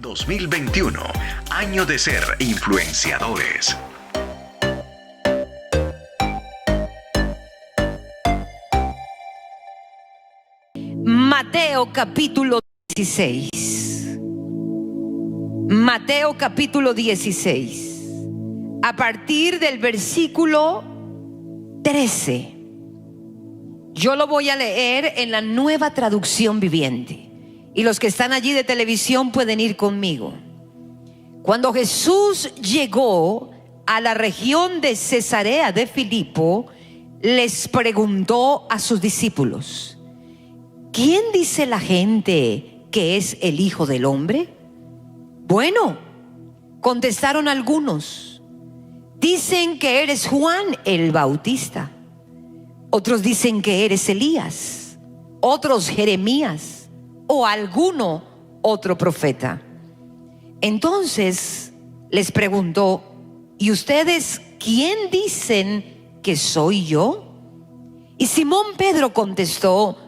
2021, año de ser influenciadores. Mateo capítulo 16. Mateo capítulo 16. A partir del versículo 13. Yo lo voy a leer en la Nueva Traducción Viviente. Y los que están allí de televisión pueden ir conmigo. Cuando Jesús llegó a la región de Cesarea de Filipo, les preguntó a sus discípulos: ¿quién dice la gente que es el Hijo del Hombre? Bueno, contestaron algunos. Dicen que eres Juan el Bautista. Otros dicen que eres Elías. Otros Jeremías o alguno otro profeta. Entonces les preguntó: ¿y ustedes quién dicen que soy yo? Y Simón Pedro contestó: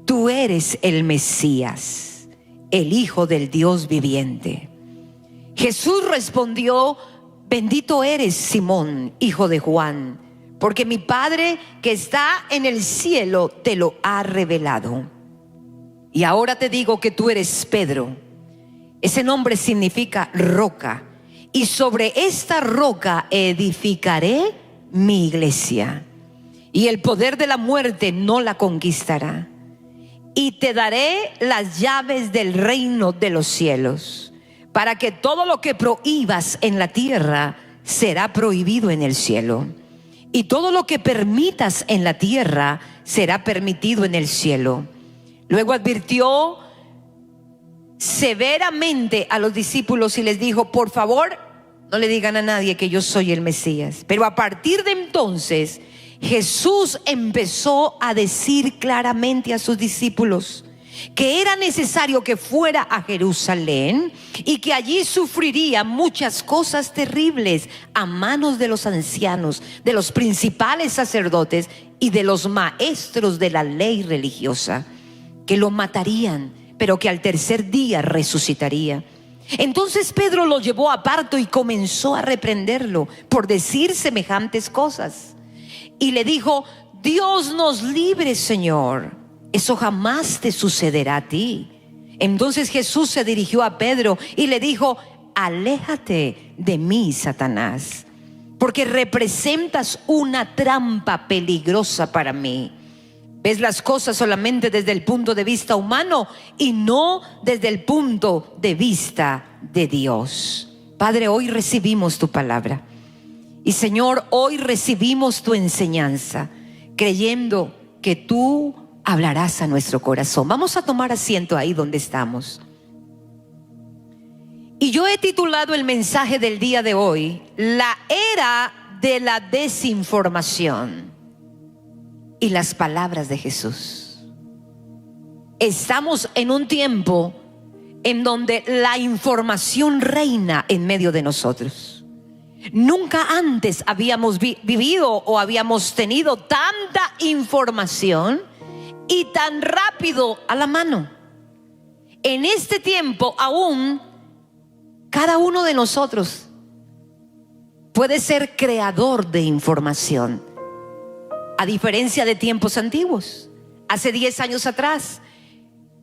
tú eres el Mesías, el Hijo del Dios viviente. Jesús respondió: bendito eres, Simón, hijo de Juan, porque mi Padre que está en el cielo te lo ha revelado. Y ahora te digo que tú eres Pedro. Ese nombre significa roca. Y sobre esta roca edificaré mi iglesia. Y el poder de la muerte no la conquistará. Y te daré las llaves del reino de los cielos, para que todo lo que prohíbas en la tierra será prohibido en el cielo, y todo lo que permitas en la tierra será permitido en el cielo. Luego advirtió severamente a los discípulos y les dijo: por favor, no le digan a nadie que yo soy el Mesías. Pero a partir de entonces Jesús empezó a decir claramente a sus discípulos que era necesario que fuera a Jerusalén y que allí sufriría muchas cosas terribles a manos de los ancianos, de los principales sacerdotes y de los maestros de la ley religiosa, que lo matarían, pero que al tercer día resucitaría. Entonces Pedro lo llevó aparte y comenzó a reprenderlo por decir semejantes cosas. Y le dijo: Dios nos libre, Señor, eso jamás te sucederá a ti. Entonces Jesús se dirigió a Pedro y le dijo: aléjate de mí, Satanás, porque representas una trampa peligrosa para mí. Ves las cosas solamente desde el punto de vista humano y no desde el punto de vista de Dios. Padre, hoy recibimos tu palabra. Y Señor, hoy recibimos tu enseñanza, creyendo que tú hablarás a nuestro corazón. Vamos a tomar asiento ahí donde estamos. Y yo he titulado el mensaje del día de hoy: la era de la desinformación y las palabras de Jesús. Estamos en un tiempo en donde la información reina en medio de nosotros. Nunca antes habíamos vivido o habíamos tenido tanta información y tan rápido a la mano. En este tiempo aún cada uno de nosotros puede ser creador de información. A diferencia de tiempos antiguos, hace 10 años atrás,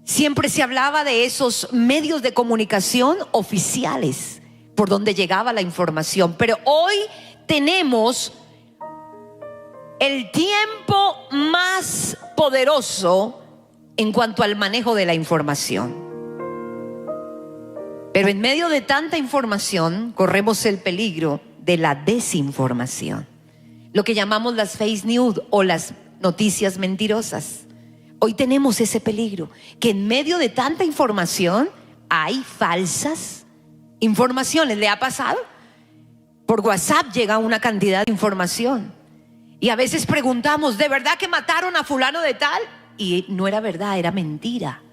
siempre se hablaba de esos medios de comunicación oficiales por donde llegaba la información. Pero hoy tenemos el tiempo más poderoso en cuanto al manejo de la información. Pero en medio de tanta información corremos el peligro de la desinformación, lo que llamamos las fake news o las noticias mentirosas. Hoy tenemos ese peligro, que en medio de tanta información hay falsas informaciones. ¿Le ha pasado? Por WhatsApp llega una cantidad de información y a veces preguntamos: ¿de verdad que mataron a fulano de tal? Y no era verdad, era mentira.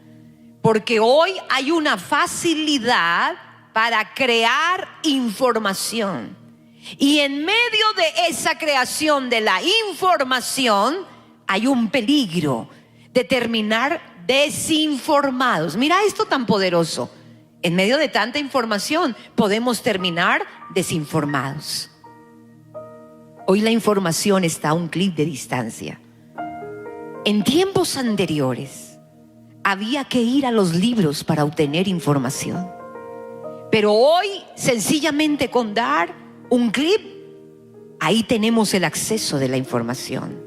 Porque hoy hay una facilidad para crear información. Y en medio de esa creación de la información hay un peligro de terminar desinformados. Mira esto tan poderoso. En medio de tanta información podemos terminar desinformados. Hoy la información está a un clic de distancia. En tiempos anteriores había que ir a los libros para obtener información. Pero hoy, sencillamente con dar un clic, ahí tenemos el acceso de la información.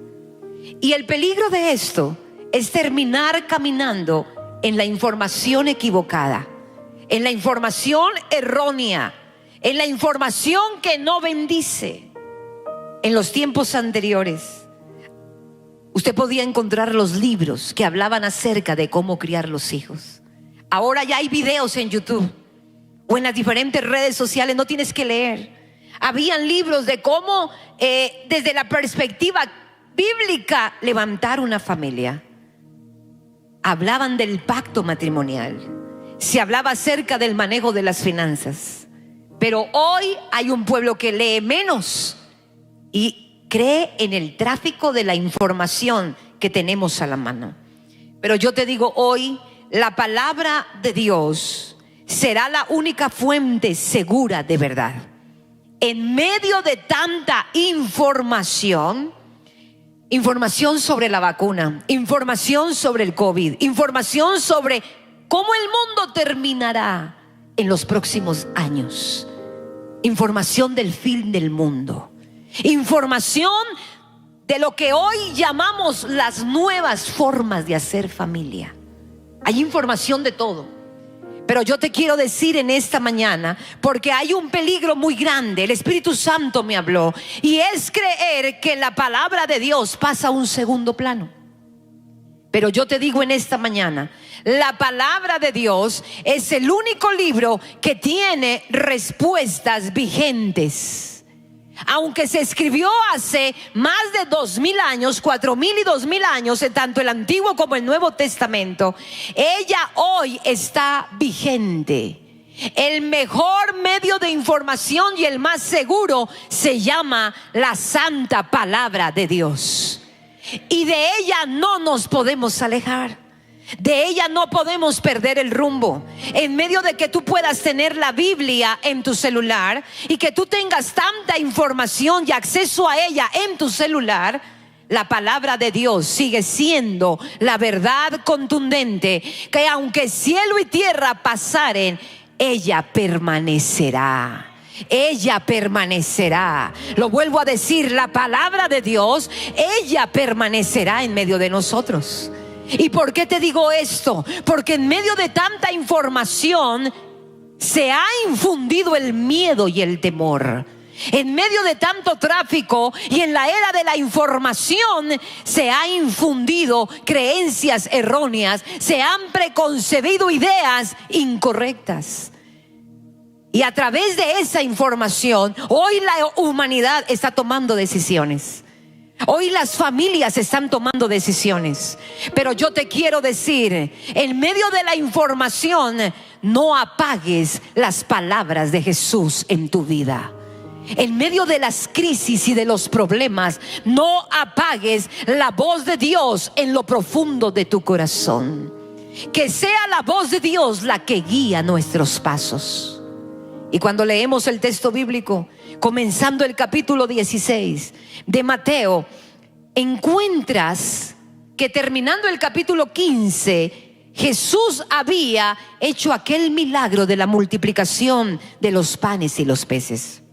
Y el peligro de esto es terminar caminando en la información equivocada, en la información errónea, en la información que no bendice. En los tiempos anteriores, usted podía encontrar los libros que hablaban acerca de cómo criar los hijos. Ahora ya hay videos en YouTube o en las diferentes redes sociales, no tienes que leer. Habían libros de cómo, desde la perspectiva bíblica, levantar una familia. Hablaban del pacto matrimonial. Se hablaba acerca del manejo de las finanzas. Pero hoy hay un pueblo que lee menos y cree en el tráfico de la información que tenemos a la mano. Pero yo te digo hoy, la palabra de Dios será la única fuente segura de verdad. En medio de tanta información sobre la vacuna, información sobre el COVID, información sobre cómo el mundo terminará en los próximos años, información del fin del mundo, información de lo que hoy llamamos las nuevas formas de hacer familia. Hay información de todo. Pero yo te quiero decir en esta mañana, porque hay un peligro muy grande. El Espíritu Santo me habló, y es creer que la palabra de Dios pasa a un segundo plano. Pero yo te digo en esta mañana, la palabra de Dios es el único libro que tiene respuestas vigentes. Aunque se escribió hace más de 2000 años, 4000 y 2000 años, en tanto el Antiguo como el Nuevo Testamento, ella hoy está vigente. El mejor medio de información y el más seguro se llama la Santa Palabra de Dios. Y de ella no nos podemos alejar. De ella no podemos perder el rumbo. En medio de que tú puedas tener la Biblia en tu celular y que tú tengas tanta información y acceso a ella en tu celular, la palabra de Dios sigue siendo la verdad contundente, que aunque cielo y tierra pasaren, ella permanecerá. Ella permanecerá. Lo vuelvo a decir, la palabra de Dios, ella permanecerá en medio de nosotros. ¿Y por qué te digo esto? Porque en medio de tanta información se ha infundido el miedo y el temor. En medio de tanto tráfico y en la era de la información se ha infundido creencias erróneas, se han preconcebido ideas incorrectas. Y a través de esa información, hoy la humanidad está tomando decisiones. Hoy las familias están tomando decisiones. Pero yo te quiero decir, en medio de la información, no apagues las palabras de Jesús en tu vida. En medio de las crisis y de los problemas, no apagues la voz de Dios en lo profundo de tu corazón. Que sea la voz de Dios la que guía nuestros pasos. Y cuando leemos el texto bíblico, comenzando el capítulo 16 de Mateo, encuentras que terminando el capítulo 15, Jesús había hecho aquel milagro de la multiplicación de los panes y los peces.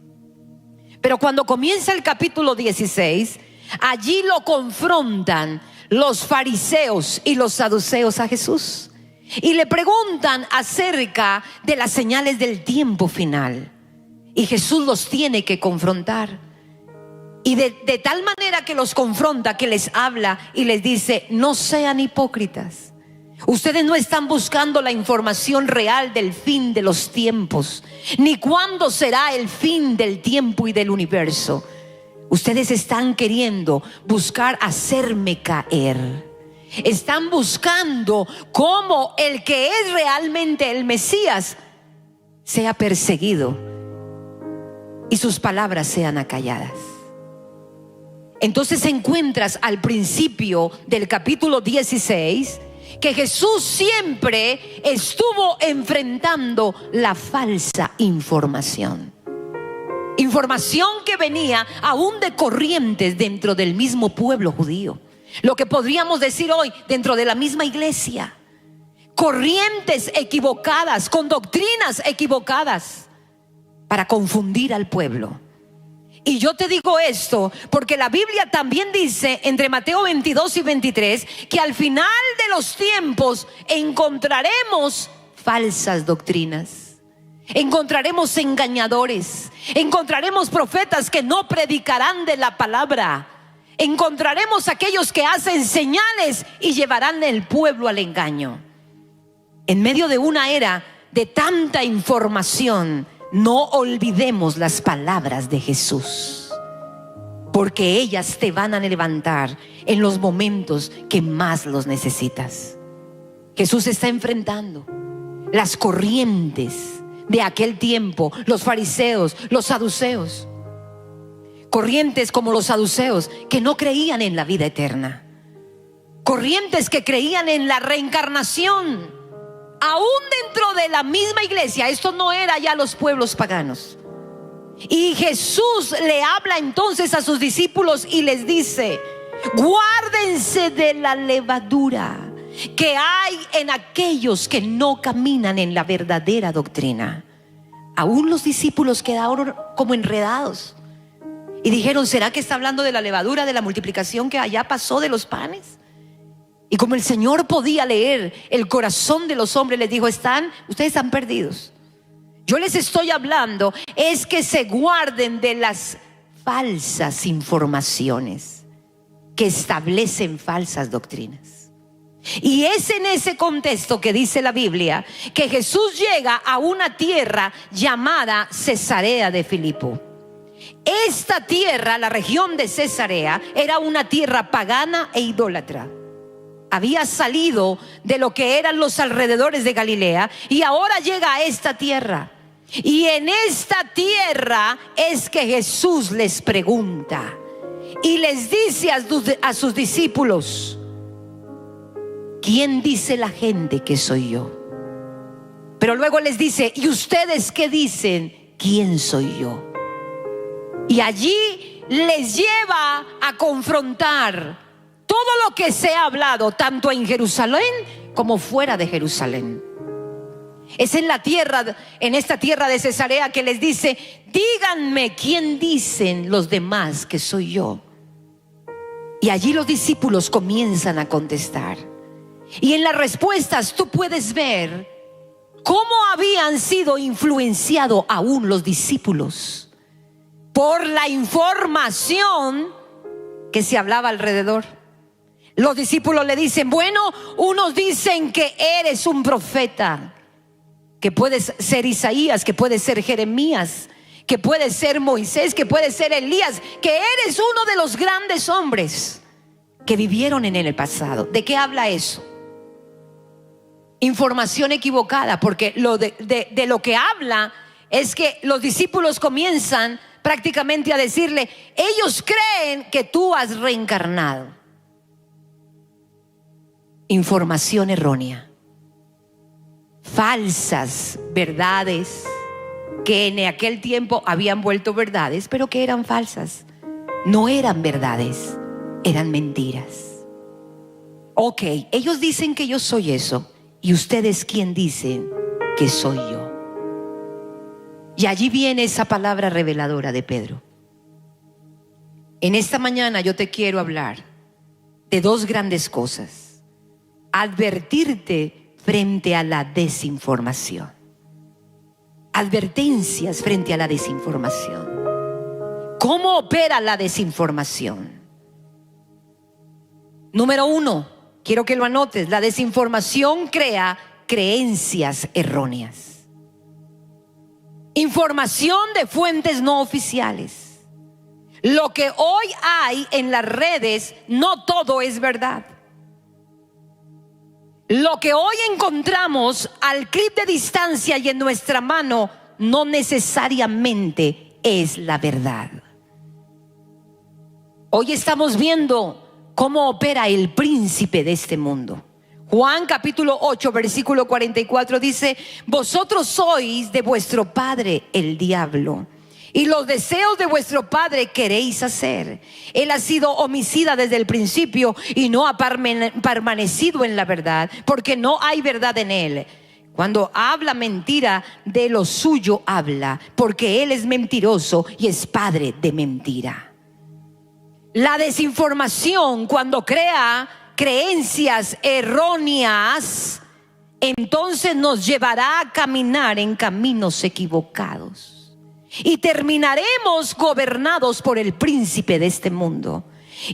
Pero cuando comienza el capítulo 16, allí lo confrontan los fariseos y los saduceos a Jesús. Y le preguntan acerca de las señales del tiempo final. Y Jesús los tiene que confrontar. Y de tal manera que los confronta, que les habla y les dice: no sean hipócritas. Ustedes no están buscando la información real del fin de los tiempos, ni cuándo será el fin del tiempo y del universo. Ustedes están queriendo buscar hacerme caer. Están buscando cómo el que es realmente el Mesías sea perseguido y sus palabras sean acalladas. Entonces encuentras al principio del capítulo 16 que Jesús siempre estuvo enfrentando la falsa información. Información que venía aún de corrientes dentro del mismo pueblo judío. Lo que podríamos decir hoy dentro de la misma iglesia. Corrientes equivocadas, con doctrinas equivocadas para confundir al pueblo. Y yo te digo esto porque la Biblia también dice entre Mateo 22 y 23 que al final de los tiempos encontraremos falsas doctrinas, encontraremos engañadores, encontraremos profetas que no predicarán de la palabra, encontraremos aquellos que hacen señales y llevarán el pueblo al engaño. En medio de una era de tanta información, no olvidemos las palabras de Jesús, porque ellas te van a levantar en los momentos que más los necesitas. Jesús está enfrentando las corrientes de aquel tiempo, los fariseos, los saduceos. Corrientes como los saduceos que no creían en la vida eterna. Corrientes que creían en la reencarnación. Aún dentro de la misma iglesia, esto no era ya los pueblos paganos. Y Jesús le habla entonces a sus discípulos y les dice: guárdense de la levadura que hay en aquellos que no caminan en la verdadera doctrina. Aún los discípulos quedaron como enredados y dijeron: ¿será que está hablando de la levadura, de la multiplicación que allá pasó de los panes? Y como el Señor podía leer el corazón de los hombres, les dijo: ustedes están perdidos. Yo les estoy hablando es que se guarden de las falsas informaciones que establecen falsas doctrinas. Y es en ese contexto que dice la Biblia que Jesús llega a una tierra llamada Cesarea de Filipo. Esta tierra, la región de Cesarea, era una tierra pagana e idólatra. Había salido de lo que eran los alrededores de Galilea y ahora llega a esta tierra. Y en esta tierra es que Jesús les pregunta y les dice a sus discípulos: ¿quién dice la gente que soy yo? Pero luego les dice: ¿y ustedes qué dicen? ¿Quién soy yo? Y allí les lleva a confrontar todo lo que se ha hablado tanto en Jerusalén como fuera de Jerusalén. Es en esta tierra de Cesarea que les dice: díganme quién dicen los demás que soy yo. Y allí los discípulos comienzan a contestar. Y en las respuestas tú puedes ver cómo habían sido influenciados aún los discípulos por la información que se hablaba alrededor. Los discípulos le dicen: bueno, unos dicen que eres un profeta, que puedes ser Isaías, que puedes ser Jeremías, que puedes ser Moisés, que puedes ser Elías, que eres uno de los grandes hombres que vivieron en el pasado. ¿De qué habla eso? Información equivocada, porque de lo que habla es que los discípulos comienzan prácticamente a decirle: ellos creen que tú has reencarnado. Información errónea, falsas verdades que en aquel tiempo habían vuelto verdades, pero que eran falsas. No eran verdades, eran mentiras. Ok, ellos dicen que yo soy eso, ¿y ustedes quién dicen que soy yo? Y allí viene esa palabra reveladora de Pedro. En esta mañana yo te quiero hablar de dos grandes cosas. Advertirte frente a la desinformación. Advertencias frente a la desinformación. ¿Cómo opera la desinformación? Número 1, quiero que lo anotes: la desinformación crea creencias erróneas. Información de fuentes no oficiales. Lo que hoy hay en las redes, no todo es verdad. Lo que hoy encontramos al clic de distancia y en nuestra mano no necesariamente es la verdad. Hoy estamos viendo cómo opera el príncipe de este mundo. Juan capítulo 8 versículo 44 dice: vosotros sois de vuestro padre el diablo, y los deseos de vuestro padre queréis hacer. Él ha sido homicida desde el principio y no ha permanecido en la verdad, porque no hay verdad en él. Cuando habla mentira, de lo suyo habla, porque él es mentiroso y es padre de mentira. La desinformación, cuando crea creencias erróneas, entonces nos llevará a caminar en caminos equivocados. Y terminaremos gobernados por el príncipe de este mundo.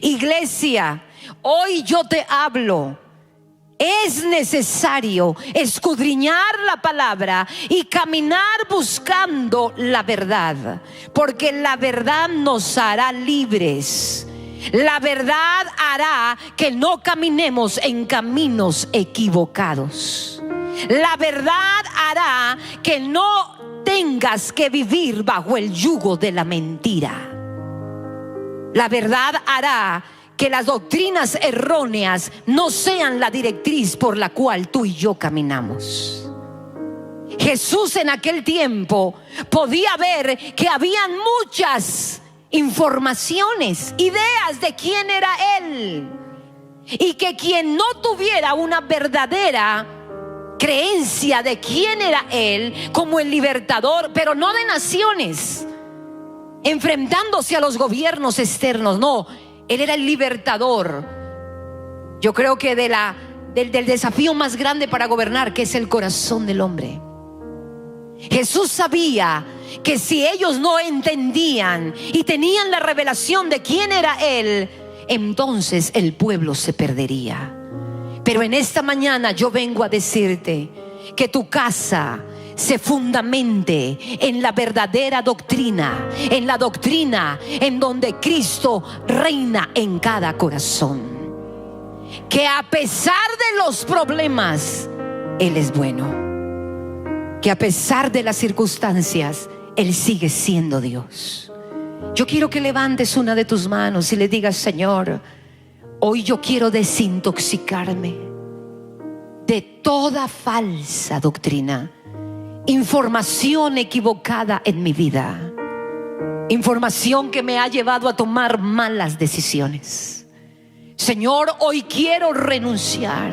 Iglesia, hoy yo te hablo. Es necesario escudriñar la palabra y caminar buscando la verdad, porque la verdad nos hará libres. La verdad hará que no caminemos en caminos equivocados. La verdad hará que no tengas que vivir bajo el yugo de la mentira. La verdad hará que las doctrinas erróneas no sean la directriz por la cual tú y yo caminamos. Jesús en aquel tiempo podía ver que habían muchas informaciones, ideas de quién era Él, y que quien no tuviera una verdadera creencia de quién era Él como el libertador, pero no de naciones, enfrentándose a los gobiernos externos, no, Él era el libertador. Yo creo que del desafío más grande para gobernar, que es el corazón del hombre. Jesús sabía que si ellos no entendían y tenían la revelación de quién era Él, entonces el pueblo se perdería. Pero en esta mañana yo vengo a decirte que tu casa se fundamente en la verdadera doctrina, en la doctrina en donde Cristo reina en cada corazón. Que a pesar de los problemas, Él es bueno. Que a pesar de las circunstancias, Él sigue siendo Dios. Yo quiero que levantes una de tus manos y le digas: Señor, hoy yo quiero desintoxicarme de toda falsa doctrina, información equivocada en mi vida, información que me ha llevado a tomar malas decisiones. Señor, hoy quiero renunciar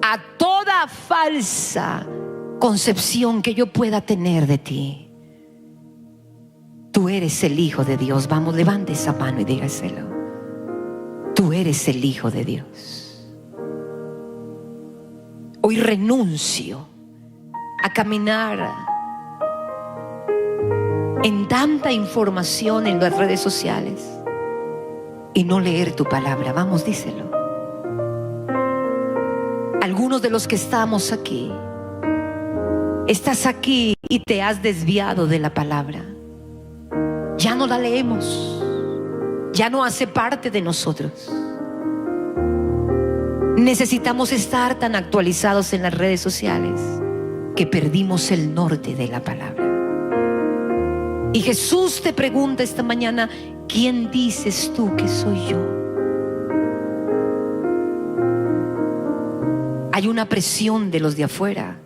a toda falsa concepción que yo pueda tener de ti. Tú eres el Hijo de Dios. Vamos, levante esa mano y dígaselo. Tú eres el Hijo de Dios. Hoy renuncio a caminar en tanta información en las redes sociales y no leer tu palabra. Vamos, díselo. Algunos de los que estamos aquí, estás aquí y te has desviado de la palabra. Ya no la leemos, ya no hace parte de nosotros. Necesitamos estar tan actualizados en las redes sociales que perdimos el norte de la palabra. Y Jesús te pregunta esta mañana: ¿quién dices tú que soy yo? Hay una presión de los de afuera.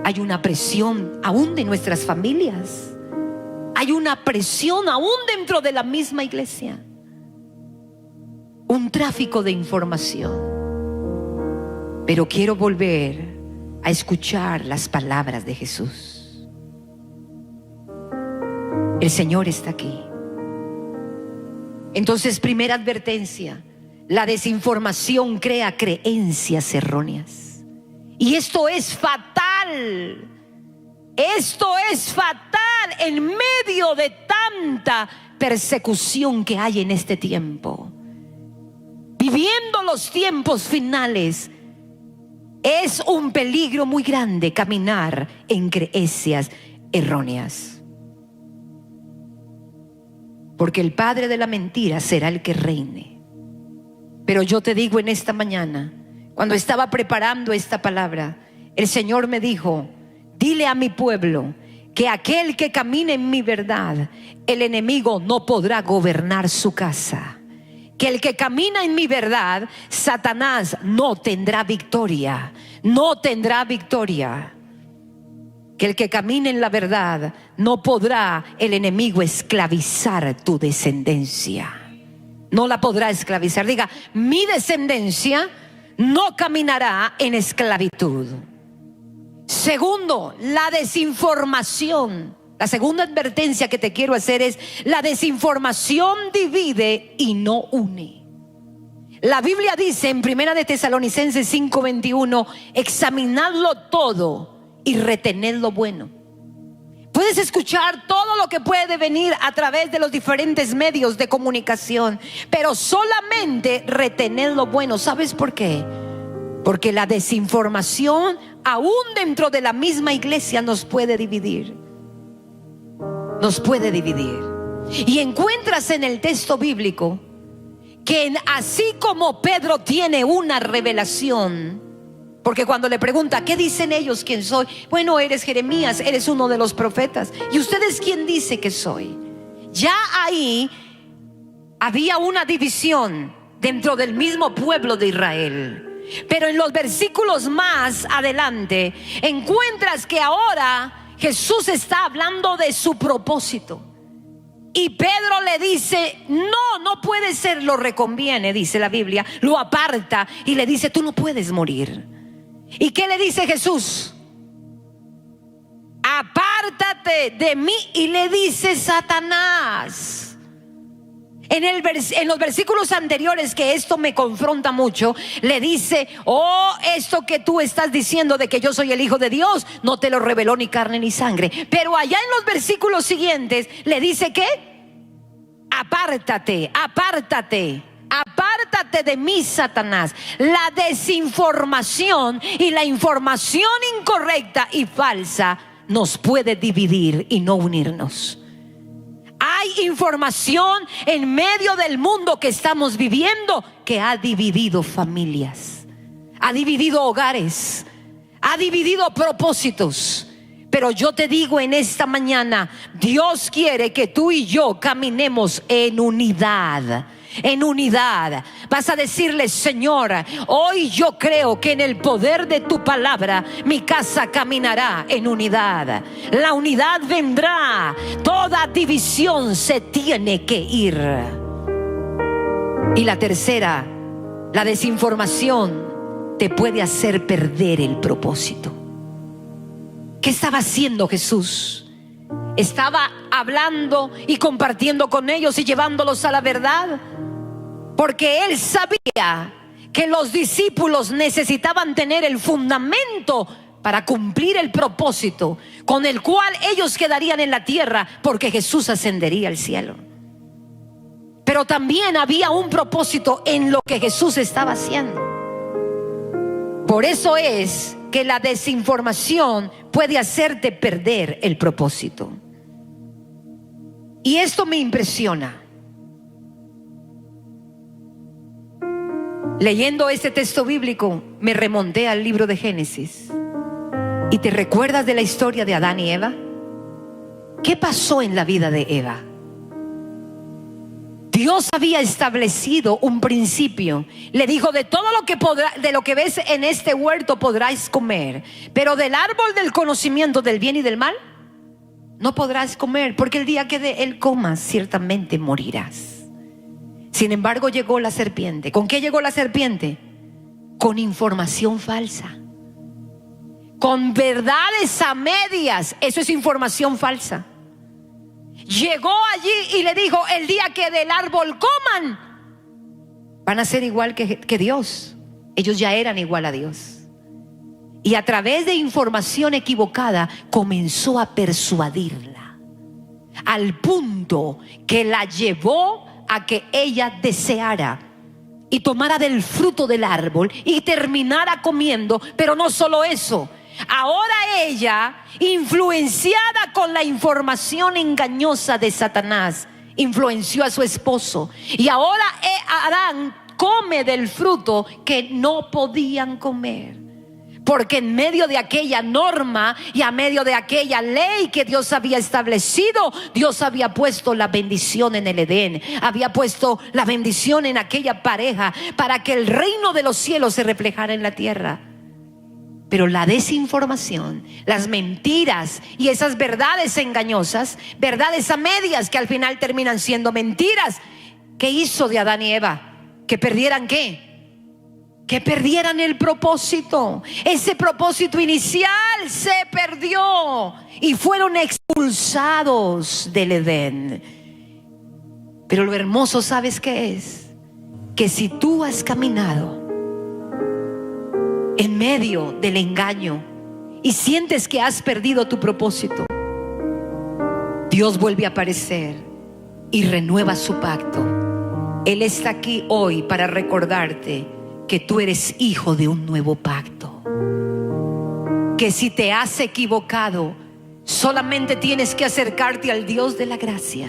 Hay una presión aún de nuestras familias. Hay una presión aún dentro de la misma iglesia. Un tráfico de información. Pero quiero volver a escuchar las palabras de Jesús. El Señor está aquí. Entonces, primera advertencia: la desinformación crea creencias erróneas. Y esto es fatal. Esto es fatal en medio de tanta persecución que hay en este tiempo. Viviendo los tiempos finales, es un peligro muy grande caminar en creencias erróneas. Porque el padre de la mentira será el que reine. Pero yo te digo en esta mañana, cuando estaba preparando esta palabra, el Señor me dijo: dile a mi pueblo que aquel que camine en mi verdad, el enemigo no podrá gobernar su casa. que el que camina en mi verdad, Satanás no tendrá victoria. No tendrá victoria. Que el que camine en la verdad, no podrá el enemigo esclavizar tu descendencia. No la podrá esclavizar. Diga, mi descendencia no caminará en esclavitud. Segundo, la desinformación. La segunda advertencia que te quiero hacer es: la desinformación divide y no une. La Biblia dice en 1 de Tesalonicenses 5:21, examinadlo todo y retened lo bueno. Puedes escuchar todo lo que puede venir a través de los diferentes medios de comunicación, pero solamente retened lo bueno. ¿Sabes por qué? Porque la desinformación, aún dentro de la misma iglesia, nos puede dividir. Nos puede dividir. Y encuentras en el texto bíblico que así como Pedro tiene una revelación, porque cuando le pregunta, ¿qué dicen ellos quién soy? Bueno, eres Jeremías, eres uno de los profetas. ¿Y ustedes quién dice que soy? Ya ahí había una división dentro del mismo pueblo de Israel. Pero en los versículos más adelante encuentras que ahora Jesús está hablando de su propósito. Y Pedro le dice, no puede ser, lo reconviene, dice la Biblia, lo aparta y le dice, tú no puedes morir. ¿Y qué le dice Jesús? Apártate de mí. Y le dice Satanás. En los versículos anteriores, que esto me confronta mucho, le dice, esto que tú estás diciendo de que yo soy el Hijo de Dios, no te lo reveló ni carne ni sangre. Pero allá en los versículos siguientes le dice ¿qué? Apártate de mí, Satanás. La desinformación y la información incorrecta y falsa nos puede dividir y no unirnos. Hay información en medio del mundo que estamos viviendo que ha dividido familias, ha dividido hogares, ha dividido propósitos. Pero yo te digo en esta mañana, Dios quiere que tú y yo caminemos en unidad. En unidad. Vas a decirle, Señor, hoy yo creo que en el poder de tu palabra mi casa caminará en unidad. La unidad vendrá. Toda división se tiene que ir. Y la tercera, la desinformación te puede hacer perder el propósito. ¿Qué estaba haciendo Jesús? Estaba hablando y compartiendo con ellos y llevándolos a la verdad, porque él sabía que los discípulos necesitaban tener el fundamento para cumplir el propósito con el cual ellos quedarían en la tierra, porque Jesús ascendería al cielo. Pero también había un propósito en lo que Jesús estaba haciendo. Por eso es que la desinformación puede hacerte perder el propósito. Y esto me impresiona. Leyendo este texto bíblico, me remonté al libro de Génesis. ¿Y te recuerdas de la historia de Adán y Eva? ¿Qué pasó en la vida de Eva? Dios había establecido un principio. Le dijo, de todo de lo que ves en este huerto podrás comer, pero del árbol del conocimiento del bien y del mal no podrás comer, porque el día que de él comas ciertamente morirás. Sin embargo, llegó la serpiente. ¿Con qué llegó la serpiente? Con información falsa, con verdades a medias. Eso es información falsa. Llegó allí y le dijo, el día que del árbol coman, van a ser igual que Dios. Ellos ya eran igual a Dios. Y a través de información equivocada comenzó a persuadirla, al punto que la llevó a que ella deseara y tomara del fruto del árbol y terminara comiendo. Pero no solo eso, ahora ella, influenciada con la información engañosa de Satanás, influenció a su esposo. Y ahora Adán come del fruto que no podían comer. Porque en medio de aquella norma y a medio de aquella ley que Dios había establecido, Dios había puesto la bendición en el Edén, había puesto la bendición en aquella pareja para que el reino de los cielos se reflejara en la tierra. Pero la desinformación, las mentiras y esas verdades engañosas, verdades a medias que al final terminan siendo mentiras, ¿qué hizo de Adán y Eva? ¿Que perdieran qué? Que perdieran el propósito. Ese propósito inicial se perdió y fueron expulsados del Edén. Pero lo hermoso, ¿sabes qué es? Que si tú has caminado en medio del engaño y sientes que has perdido tu propósito, Dios vuelve a aparecer y renueva su pacto. Él está aquí hoy para recordarte que tú eres hijo de un nuevo pacto. Que si te has equivocado, solamente tienes que acercarte al Dios de la gracia,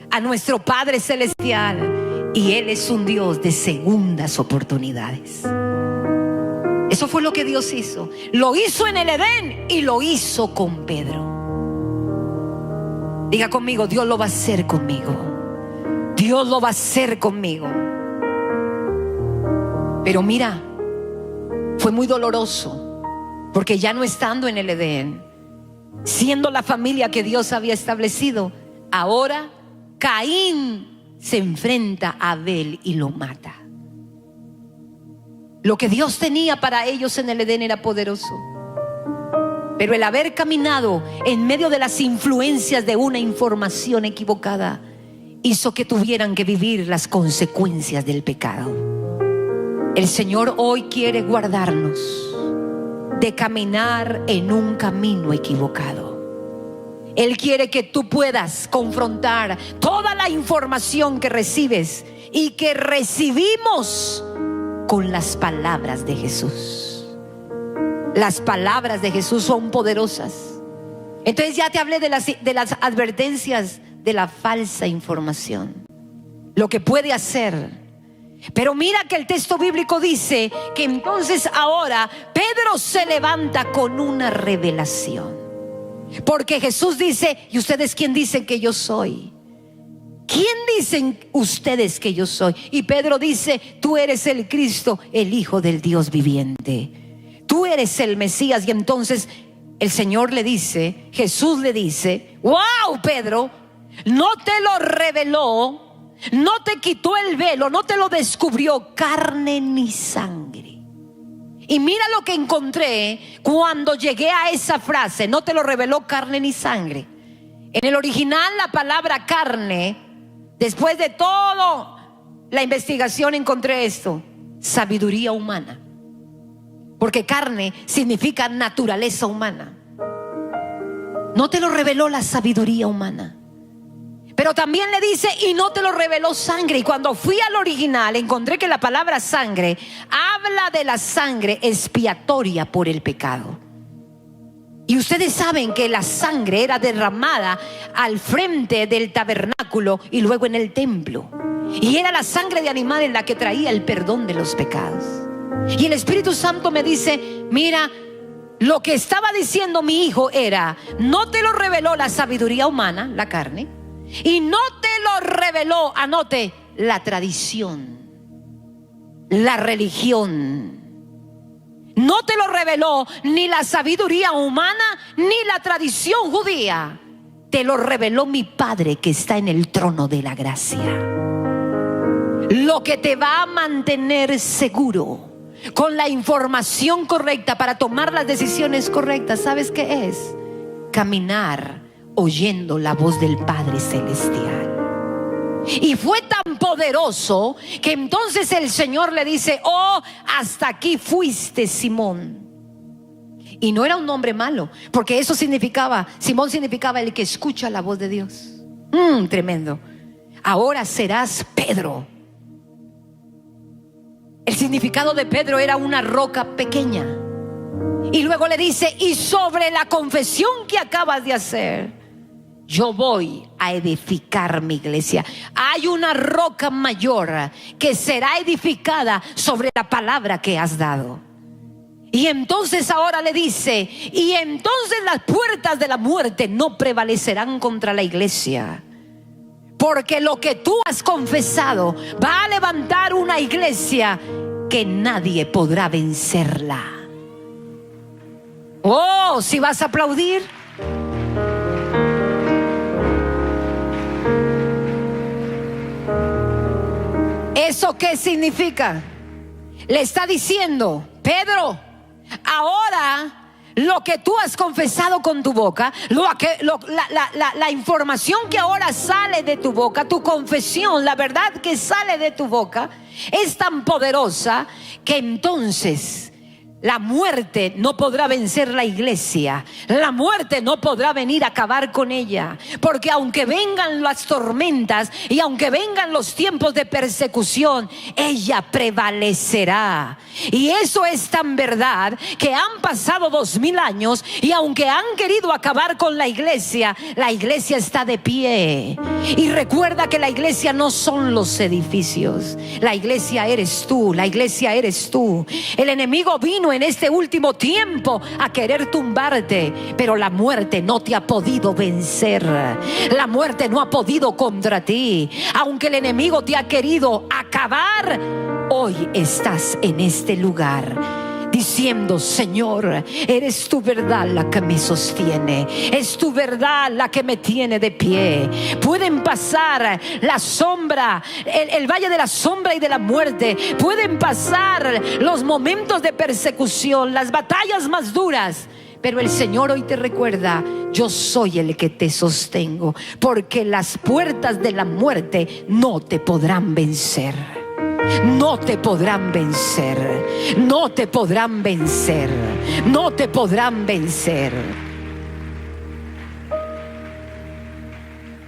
a nuestro Padre Celestial, y Él es un Dios de segundas oportunidades. Eso fue lo que Dios hizo. Lo hizo en el Edén y lo hizo con Pedro. Diga conmigo: Dios lo va a hacer conmigo. Dios lo va a hacer conmigo. Pero mira, fue muy doloroso, porque ya no estando en el Edén, siendo la familia que Dios había establecido, ahora Caín se enfrenta a Abel y lo mata. Lo que Dios tenía para ellos en el Edén era poderoso, pero el haber caminado en medio de las influencias de una información equivocada hizo que tuvieran que vivir las consecuencias del pecado. El Señor hoy quiere guardarnos de caminar en un camino equivocado. Él quiere que tú puedas confrontar toda la información que recibes y que recibimos con las palabras de Jesús. Las palabras de Jesús son poderosas. Entonces ya te hablé de las advertencias de la falsa información, lo que puede hacer. Pero mira que el texto bíblico dice que entonces ahora Pedro se levanta con una revelación. Porque Jesús dice: ¿y ustedes quién dicen que yo soy? ¿Quién dicen ustedes que yo soy? Y Pedro dice: tú eres el Cristo, el Hijo del Dios viviente. Tú eres el Mesías. Y entonces el Señor le dice, Jesús le dice: wow, Pedro, no te lo reveló, no te quitó el velo, no te lo descubrió carne ni sangre. Y mira lo que encontré cuando llegué a esa frase: no te lo reveló carne ni sangre. En el original, la palabra carne, después de todo la investigación, encontré esto: sabiduría humana. Porque carne significa naturaleza humana. No te lo reveló la sabiduría humana. Pero también le dice: y no te lo reveló sangre. Y cuando fui al original, encontré que la palabra sangre habla de la sangre expiatoria por el pecado. Y ustedes saben que la sangre era derramada al frente del tabernáculo y luego en el templo. Y era la sangre de animal en la que traía el perdón de los pecados. Y el Espíritu Santo me dice: mira, lo que estaba diciendo mi hijo era: no te lo reveló la sabiduría humana, la carne, y no te lo reveló, anote, la tradición, la religión. No te lo reveló ni la sabiduría humana ni la tradición judía. Te lo reveló mi Padre que está en el trono de la gracia. Lo que te va a mantener seguro, con la información correcta para tomar las decisiones correctas, ¿sabes qué es? Caminar oyendo la voz del Padre Celestial. Y fue tan poderoso que entonces el Señor le dice: oh, hasta aquí fuiste, Simón. Y no era un nombre malo, porque eso significaba, Simón significaba el que escucha la voz de Dios. Tremendo. Ahora serás Pedro. El significado de Pedro era una roca pequeña. Y luego le dice: y sobre la confesión que acabas de hacer, yo voy a edificar mi iglesia. Hay una roca mayor que será edificada sobre la palabra que has dado. Y entonces ahora le dice, y entonces las puertas de la muerte no prevalecerán contra la iglesia. Porque lo que tú has confesado va a levantar una iglesia que nadie podrá vencerla. Oh, si vas a aplaudir. ¿Eso qué significa? Le está diciendo, Pedro, ahora lo que tú has confesado con tu boca, la información que ahora sale de tu boca, tu confesión, la verdad que sale de tu boca, es tan poderosa que entonces la muerte no podrá vencer la iglesia. La muerte no podrá venir a acabar con ella. Porque aunque vengan las tormentas y aunque vengan los tiempos de persecución, ella prevalecerá. Y eso es tan verdad que han pasado 2000 años y aunque han querido acabar con la iglesia está de pie. Y recuerda que la iglesia no son los edificios. La iglesia eres tú, la iglesia eres tú. El enemigo vino en este último tiempo a querer tumbarte, pero la muerte no te ha podido vencer. La muerte no ha podido contra ti. Aunque el enemigo te ha querido acabar, hoy estás en este lugar diciendo: Señor, eres tu verdad la que me sostiene, es tu verdad la que me tiene de pie. Pueden pasar la sombra, el valle de la sombra y de la muerte, pueden pasar los momentos de persecución, las batallas más duras, pero el Señor hoy te recuerda: yo soy el que te sostengo, porque las puertas de la muerte no te podrán vencer. No te podrán vencer, no te podrán vencer, no te podrán vencer.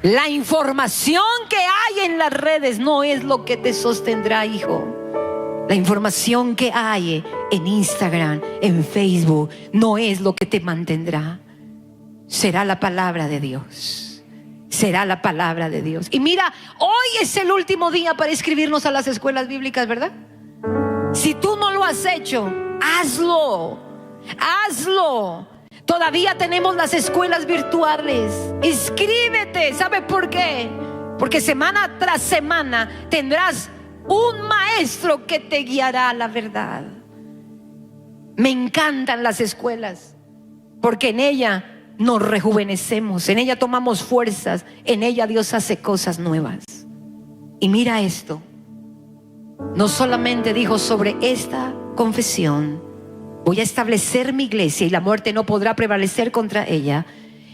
La información que hay en las redes no es lo que te sostendrá, hijo. La información que hay en Instagram, en Facebook, no es lo que te mantendrá. Será la palabra de Dios. Será la palabra de Dios. Y mira, hoy es el último día para inscribirnos a las escuelas bíblicas, ¿verdad? Si tú no lo has hecho, hazlo. Hazlo. Todavía tenemos las escuelas virtuales. Inscríbete. ¿Sabe por qué? Porque semana tras semana tendrás un maestro que te guiará a la verdad. Me encantan las escuelas, porque en ella nos rejuvenecemos, en ella tomamos fuerzas, en ella Dios hace cosas nuevas. Y mira esto, no solamente dijo: sobre esta confesión voy a establecer mi iglesia y la muerte no podrá prevalecer contra ella,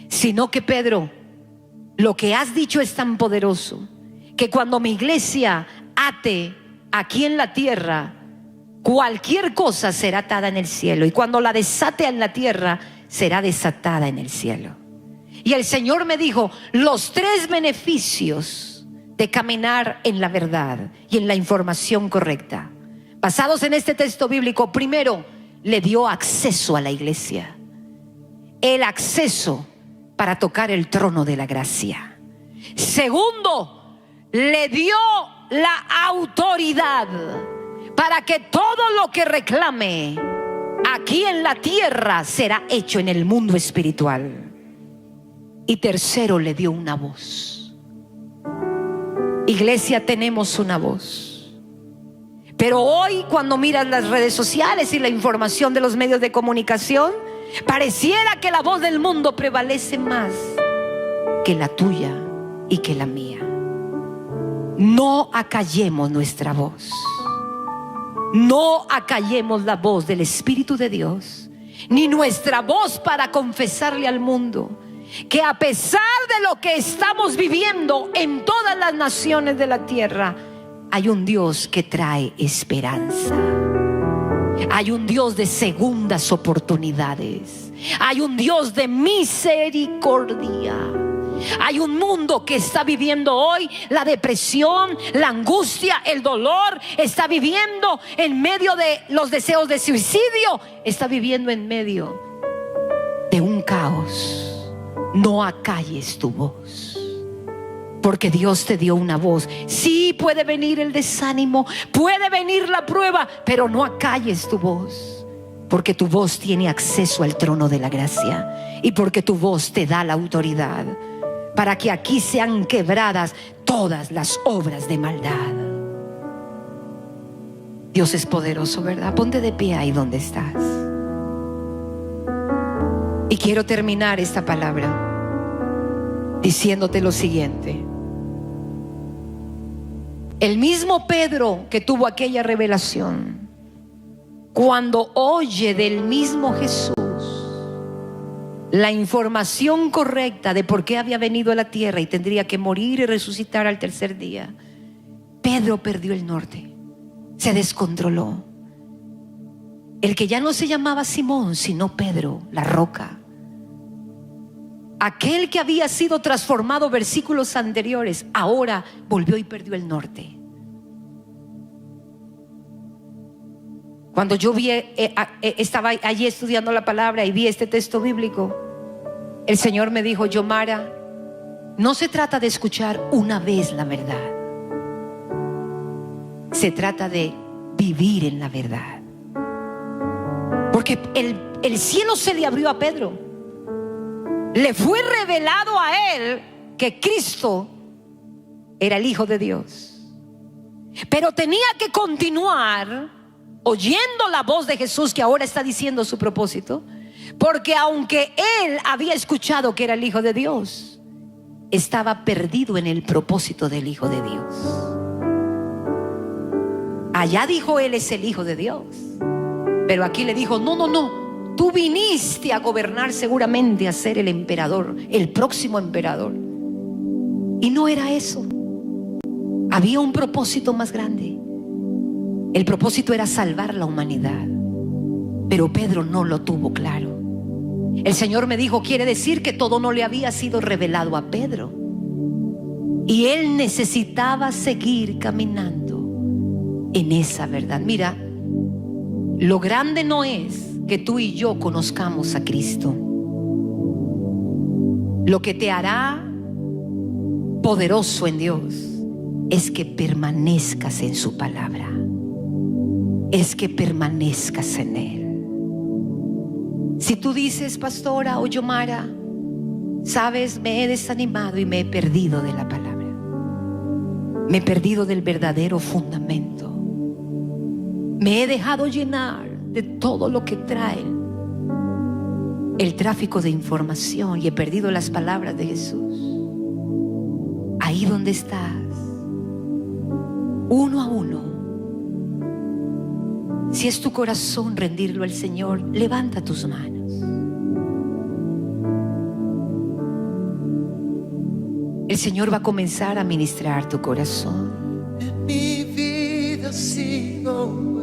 sino que, Pedro, lo que has dicho es tan poderoso que cuando mi iglesia ate aquí en la tierra, cualquier cosa será atada en el cielo, y cuando la desate en la tierra, será desatada en el cielo. Y el Señor me dijo: los 3 beneficios de caminar en la verdad y en la información correcta, basados en este texto bíblico. Primero, le dio acceso a la iglesia, el acceso para tocar el trono de la gracia. Segundo, le dio la autoridad para que todo lo que reclame aquí en la tierra será hecho en el mundo espiritual. Y tercero, le dio una voz. Iglesia, tenemos una voz. Pero hoy, cuando miras las redes sociales y la información de los medios de comunicación, pareciera que la voz del mundo prevalece más que la tuya y que la mía. No acallemos nuestra voz. No acallemos la voz del Espíritu de Dios, ni nuestra voz para confesarle al mundo que a pesar de lo que estamos viviendo en todas las naciones de la tierra, hay un Dios que trae esperanza. Hay un Dios de segundas oportunidades. Hay un Dios de misericordia. Hay un mundo que está viviendo hoy la depresión, la angustia, el dolor. Está viviendo en medio de los deseos de suicidio. Está viviendo en medio de un caos. No acalles tu voz, porque Dios te dio una voz. Sí, puede venir el desánimo, puede venir la prueba, pero no acalles tu voz. Porque tu voz tiene acceso al trono de la gracia y porque tu voz te da la autoridad para que aquí sean quebradas todas las obras de maldad. Dios es poderoso, ¿verdad? Ponte de pie ahí donde estás. Y quiero terminar esta palabra diciéndote lo siguiente. El mismo Pedro que tuvo aquella revelación, cuando oye del mismo Jesús la información correcta de por qué había venido a la tierra y tendría que morir y resucitar al tercer día, Pedro perdió el norte, se descontroló. El que ya no se llamaba Simón, sino Pedro, la roca, aquel que había sido transformado versículos anteriores, ahora volvió y perdió el norte. Cuando yo estaba allí estudiando la palabra y vi este texto bíblico, el Señor me dijo: Yomara, no se trata de escuchar una vez la verdad, se trata de vivir en la verdad. Porque el cielo se le abrió a Pedro, le fue revelado a él que Cristo era el Hijo de Dios, pero tenía que continuar oyendo la voz de Jesús, que ahora está diciendo su propósito, porque aunque él había escuchado que era el Hijo de Dios, estaba perdido en el propósito del Hijo de Dios. Allá dijo: él es el Hijo de Dios, pero aquí le dijo: no, tú viniste a gobernar, seguramente a ser el emperador, el próximo emperador. Y no era eso. Había un propósito más grande. El propósito era salvar la humanidad, pero Pedro no lo tuvo claro. El Señor me dijo: quiere decir que todo no le había sido revelado a Pedro, y él necesitaba seguir caminando en esa verdad. Mira, lo grande no es que tú y yo conozcamos a Cristo. Lo que te hará poderoso en Dios es que permanezcas en su palabra, es que permanezcas en Él. Si tú dices: pastora o Yomara, sabes, me he desanimado y me he perdido de la palabra, me he perdido del verdadero fundamento, me he dejado llenar de todo lo que trae el tráfico de información y he perdido las palabras de Jesús, ahí donde estás, uno a uno, si es tu corazón rendirlo al Señor, levanta tus manos. El Señor va a comenzar a ministrar tu corazón. En mi vida sigo bueno.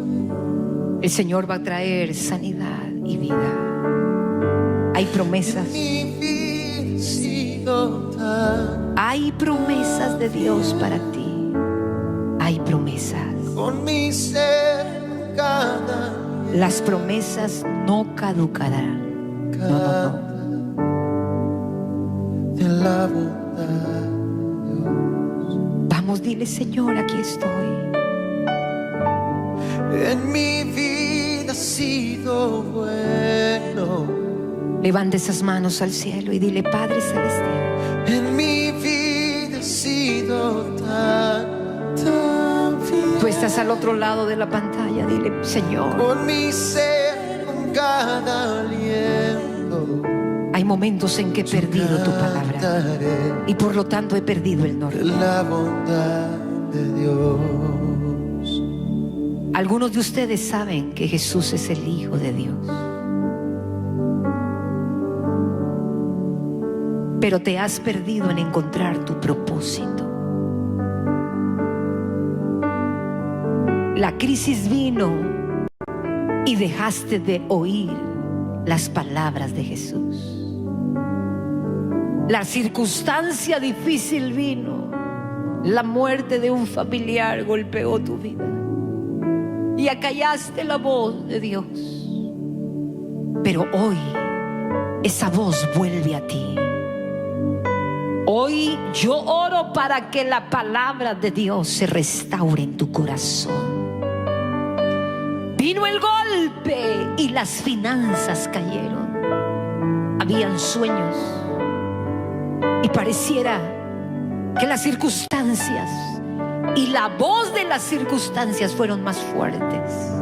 El Señor va a traer sanidad y vida. Hay promesas. En mi vida sigo tan. Hay promesas de Dios para ti. Hay promesas. Con mi ser cada Las promesas no caducarán. No. de la bondad. Vamos, dile: Señor, aquí estoy. En mi vida ha sido bueno. Levanta esas manos al cielo y dile: Padre celestial, En mi vida ha sido tan bien. tú estás al otro lado de la pantalla. Dile: Señor, Con mi ser, con cada aliento. hay momentos en que he perdido tu palabra Cantaré y por lo tanto he perdido el de norte. la bondad de Dios. Algunos de ustedes saben que Jesús es el Hijo de Dios, pero te has perdido en encontrar tu propósito. La crisis vino y dejaste de oír las palabras de Jesús. La circunstancia difícil vino, la muerte de un familiar golpeó tu vida y acallaste la voz de Dios. Pero hoy esa voz vuelve a ti. Hoy yo oro para que la palabra de Dios se restaure en tu corazón. Vino el golpe y las finanzas cayeron. Habían sueños y pareciera que las circunstancias y la voz de las circunstancias fueron más fuertes.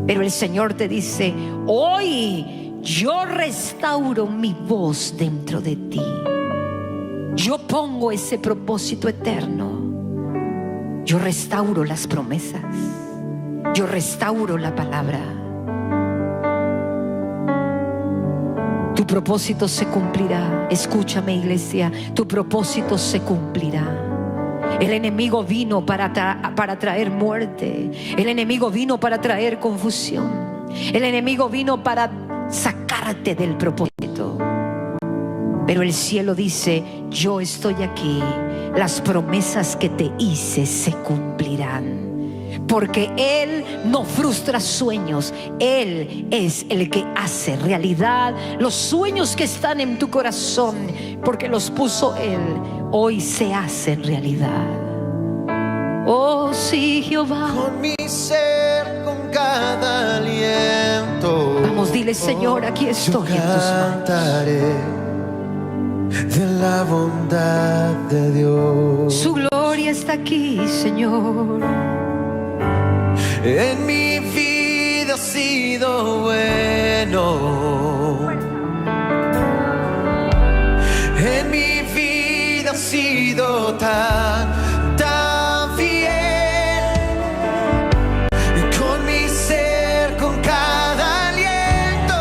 Pero el Señor te dice: hoy yo restauro mi voz dentro de ti. Yo pongo ese propósito eterno. Yo restauro las promesas. Yo restauro la palabra. Tu propósito se cumplirá. Escúchame, iglesia, tu propósito se cumplirá. El enemigo vino para traer muerte. El enemigo vino para traer confusión. El enemigo vino para sacarte del propósito. Pero el cielo dice: yo estoy aquí. Las promesas que te hice se cumplirán. Porque Él no frustra sueños. Él es el que hace realidad los sueños que están en tu corazón. Porque los puso Él. Hoy se hacen realidad. Oh sí, Jehová. Con mi ser, con cada aliento. Vamos, dile: Señor, aquí estoy en tus manos. Cantaré de la bondad de Dios. Su gloria está aquí, Señor. En mi vida ha sido bueno. En mi vida ha sido tan fiel. Con mi ser, con cada aliento,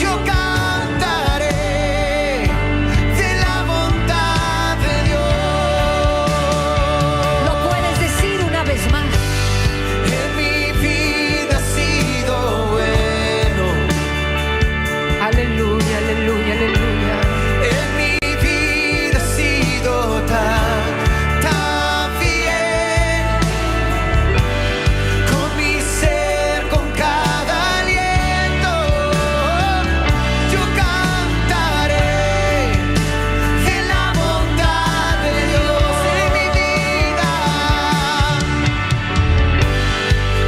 yo cantaré de la bondad de Dios. Lo puedes decir una vez más. En mi vida ha sido bueno. Aleluya, aleluya, aleluya. En mi vida ha sido tan fiel. Con mi ser, con cada aliento, yo cantaré de la bondad de Dios en mi vida.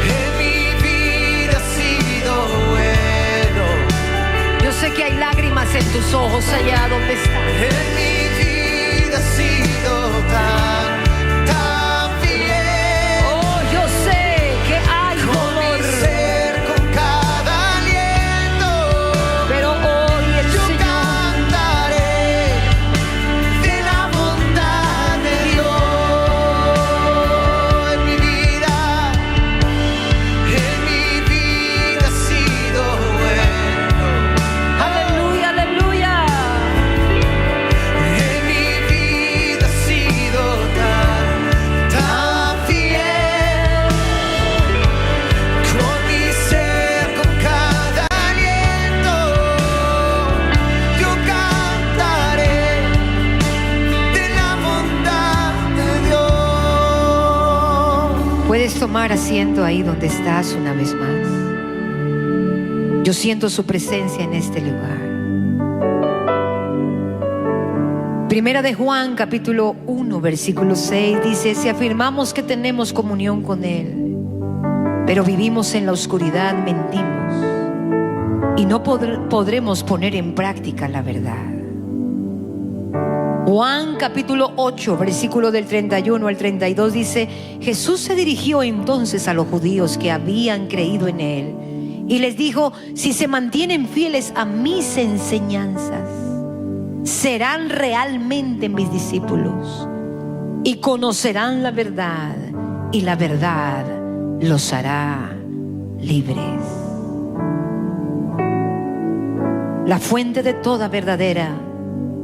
En mi vida ha sido bueno. Yo sé que hay lágrimas en tus ojos allá donde estás. En mi vida ha sido tan fiel. Oh, yo sé que hay Con mi dolor, ser, con cada aliento, pero hoy el yo Señor cantaré de la bondad de Dios. En mi vida ha sido bueno. aleluya, aleluya. En mi vida ha sido tan fiel. Con mi ser, con cada aliento, yo cantaré de la bondad de Dios. Puedes tomar asiento ahí donde estás una vez más. Yo siento su presencia en este lugar. Primera de Juan, capítulo 1, versículo 6 dice: si afirmamos que tenemos comunión con Él, pero vivimos en la oscuridad, mentimos y no podremos poner en práctica la verdad. Juan capítulo 8, versículo del 31 al 32 dice: Jesús se dirigió entonces a los judíos que habían creído en Él y les dijo: si se mantienen fieles a mis enseñanzas, serán realmente mis discípulos y conocerán la verdad, y la verdad los hará libres. La fuente de toda verdadera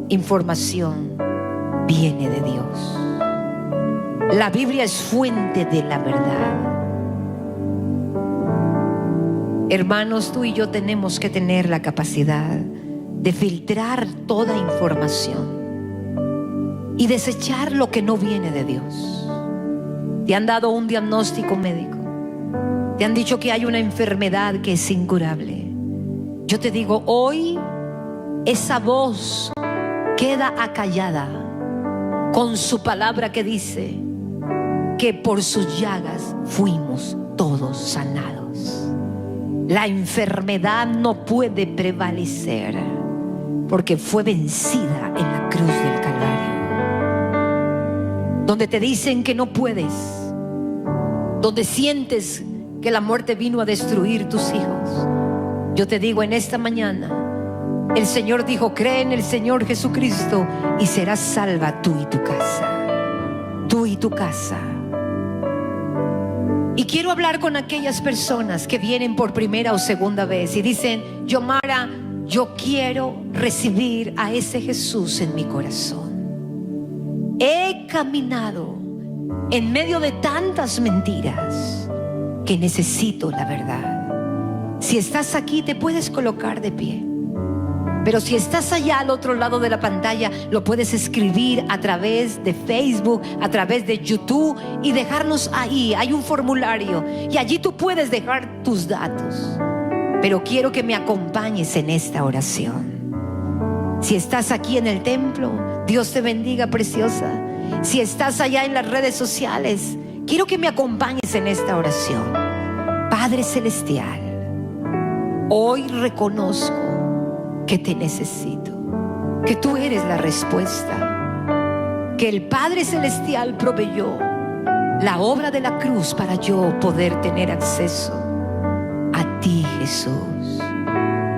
información viene de Dios. La Biblia es fuente de la verdad. Hermanos, tú y yo tenemos que tener la capacidad de filtrar toda información y desechar lo que no viene de Dios. Te han dado un diagnóstico médico, te han dicho que hay una enfermedad que es incurable. Yo te digo, hoy esa voz queda acallada con su palabra que dice que por sus llagas fuimos todos sanados. La enfermedad no puede prevalecer porque fue vencida en la cruz del Calvario. Donde te dicen que no puedes, donde sientes que la muerte vino a destruir tus hijos, yo te digo en esta mañana, el Señor dijo: cree en el Señor Jesucristo y serás salva tú y tu casa. Tú y tu casa. Y quiero hablar con aquellas personas que vienen por primera o segunda vez y dicen: Yomara, yo quiero recibir a ese Jesús en mi corazón. He caminado en medio de tantas mentiras que necesito la verdad. Si estás aquí, te puedes colocar de pie. Pero si estás allá al otro lado de la pantalla, lo puedes escribir a través de Facebook, a través de YouTube y dejarnos ahí. Hay un formulario y allí tú puedes dejar tus datos. Pero quiero que me acompañes en esta oración. Si estás aquí en el templo, Dios te bendiga, preciosa. Si estás allá en las redes sociales, quiero que me acompañes en esta oración. Padre Celestial, hoy reconozco que te necesito, que tú eres la respuesta, que el Padre Celestial proveyó la obra de la cruz para yo poder tener acceso a ti, Jesús.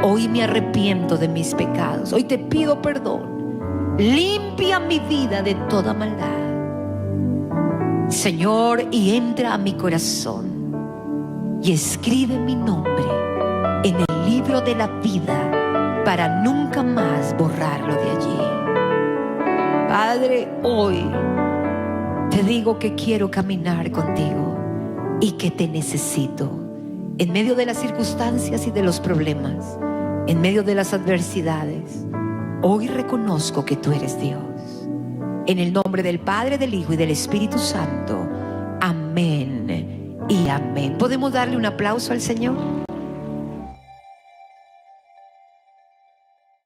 Hoy me arrepiento de mis pecados, hoy te pido perdón, limpia mi vida de toda maldad, Señor, y entra a mi corazón y escribe mi nombre en el libro de la vida para nunca más borrarlo de allí. Padre, hoy te digo que quiero caminar contigo y que te necesito en medio de las circunstancias y de los problemas, en medio de las adversidades. Hoy reconozco que tú eres Dios. En el nombre del Padre, del Hijo y del Espíritu Santo. Amén y amén. ¿Podemos darle un aplauso al Señor?